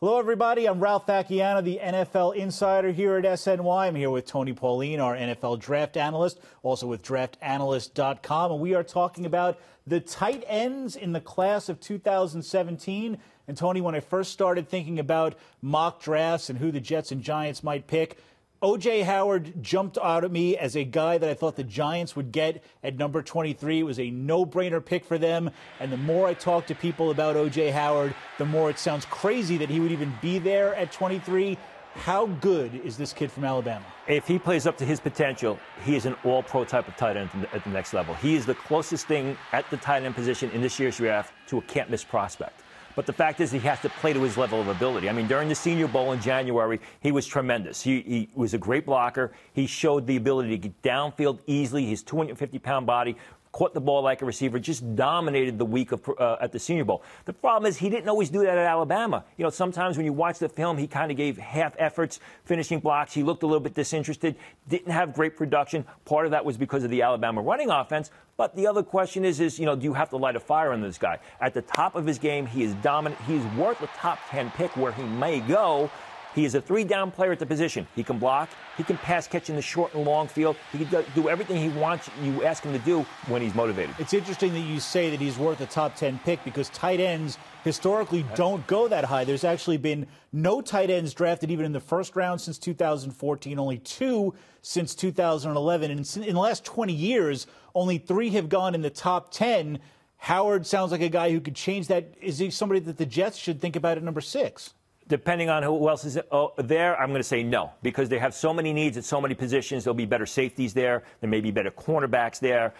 Hello, everybody. I'm Ralph Vacchiano, the NFL insider here at SNY. I'm here with Tony Pauline, our NFL draft analyst, also with draftanalyst.com. And we are talking about the tight ends in the class of 2017. And, Tony, when I first started thinking about mock drafts and who the Jets and Giants might pick, O.J. Howard jumped out at me as a guy that I thought the Giants would get at number 23. It was a no-brainer pick for them. And the more I talk to people about O.J. Howard, the more it sounds crazy that he would even be there at 23. How good is this kid from Alabama? If he plays up to his potential, he is an all-pro type of tight end at the next level. He is the closest thing at the tight end position in this year's draft to a can't-miss prospect. But the fact is he has to play to his level of ability. I mean, during the Senior Bowl in January, he was tremendous. He was a great blocker. He showed the ability to get downfield easily. His 250-pound body caught the ball like a receiver, just dominated the week of, at the Senior Bowl. The problem is he didn't always do that at Alabama. You know, sometimes when you watch the film, he kind of gave half efforts, finishing blocks. He looked a little bit disinterested, didn't have great production. Part of that was because of the Alabama running offense. But the other question is, you know, do you have to light a fire on this guy? At the top of his game, he is dominant. He is worth a top 10 pick where he may go. He is a three-down player at the position. He can block. He can pass catch in the short and long field. He can do everything he wants you ask him to do when he's motivated. It's interesting that you say that he's worth a top 10 pick because tight ends historically don't go that high. There's actually been no tight ends drafted even in the first round since 2014, only 2 since 2011. And in the last 20 years, only 3 have gone in the top 10. Howard sounds like a guy who could change that. Is he somebody that the Jets should think about at number 6? Depending on who else is there, I'm going to say no, because they have so many needs at so many positions. There'll be better safeties there. There may be better cornerbacks there.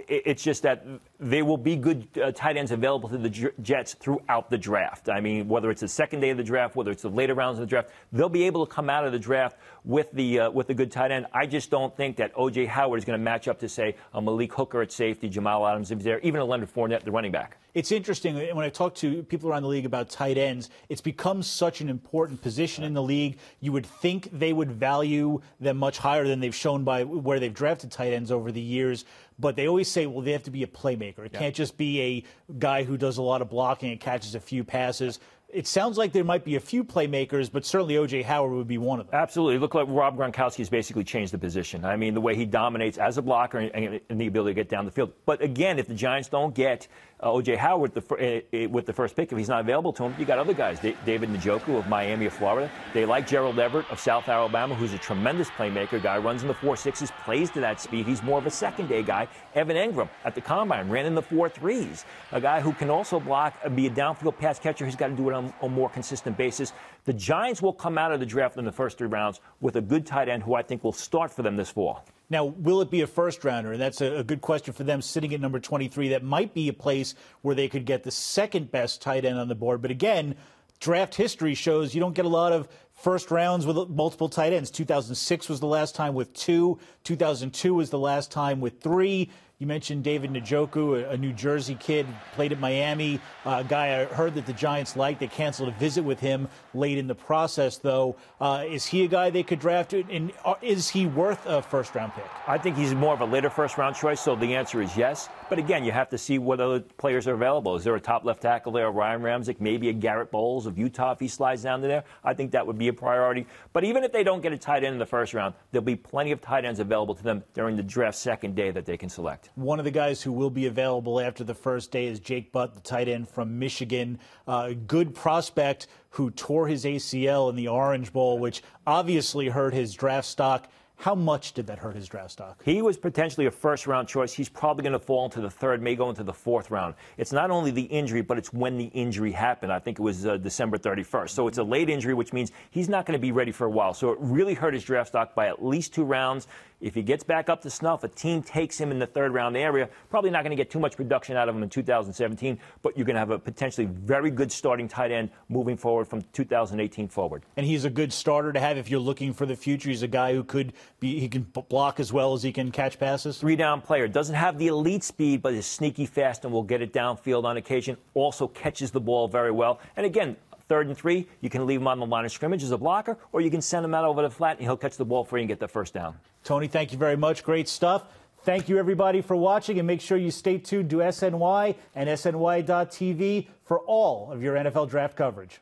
It's just that there will be good tight ends available to the Jets throughout the draft. I mean, whether it's the second day of the draft, whether it's the later rounds of the draft, they'll be able to come out of the draft with the good tight end. I just don't think that O.J. Howard is going to match up to, say, a Malik Hooker at safety, Jamal Adams if he's there, even a Leonard Fournette, the running back. It's interesting, when I talk to people around the league about tight ends, it's become such an important position in the league. You would think they would value them much higher than they've shown by where they've drafted tight ends over the years. But they always say, well, they have to be a playmaker. It can't just be a guy who does a lot of blocking and catches a few passes. It sounds like there might be a few playmakers, but certainly O.J. Howard would be one of them. Absolutely. Look like Rob Gronkowski has basically changed the position. I mean, the way he dominates as a blocker and the ability to get down the field. But again, if the Giants don't get O.J. Howard with the first pick, if he's not available to him, you got other guys. David Njoku of Miami of Florida. They like Gerald Everett of South Alabama, who's a tremendous playmaker. Guy runs in the 4.6s, plays to that speed. He's more of a second-day guy. Evan Engram at the Combine ran in the 4.3s. A guy who can also block, be a downfield pass catcher. He's got to do it on a more consistent basis. The Giants will come out of the draft in the first 3 rounds with a good tight end who I think will start for them this fall. Now, will it be a first-rounder? And that's a good question for them sitting at number 23. That might be a place where they could get the second-best tight end on the board. But again, draft history shows you don't get a lot of first rounds with multiple tight ends. 2006 was the last time with 2. 2002 was the last time with 3. You mentioned David Njoku, a New Jersey kid, played at Miami, a guy I heard that the Giants liked. They canceled a visit with him late in the process, though. Is he a guy they could draft? And is he worth a first-round pick? I think he's more of a later first-round choice, so the answer is yes. But again, you have to see what other players are available. Is there a top left tackle there, Ryan Ramczyk, maybe a Garrett Bowles of Utah if he slides down to there? I think that would be a priority. But even if they don't get a tight end in the first round, there'll be plenty of tight ends available to them during the draft second day that they can select. One of the guys who will be available after the first day is Jake Butt, the tight end from Michigan. Good prospect who tore his ACL in the Orange Bowl, which obviously hurt his draft stock. How much did that hurt his draft stock? He was potentially a first-round choice. He's probably going to fall into the 3rd, may go into the 4th round. It's not only the injury, but it's when the injury happened. I think it was December 31st. So it's a late injury, which means he's not going to be ready for a while. So it really hurt his draft stock by at least 2 rounds. If he gets back up to snuff, a team takes him in the 3rd round area. Probably not going to get too much production out of him in 2017, but you're going to have a potentially very good starting tight end moving forward from 2018 forward. And he's a good starter to have if you're looking for the future. He's a guy who could be, he can block as well as he can catch passes. 3-down player. Doesn't have the elite speed, but is sneaky fast and will get it downfield on occasion. Also catches the ball very well. And again, 3rd and 3, you can leave him on the line of scrimmage as a blocker, or you can send him out over the flat and he'll catch the ball for you and get the first down. Tony, thank you very much. Great stuff. Thank you, everybody, for watching, and make sure you stay tuned to SNY and SNY.TV for all of your NFL draft coverage.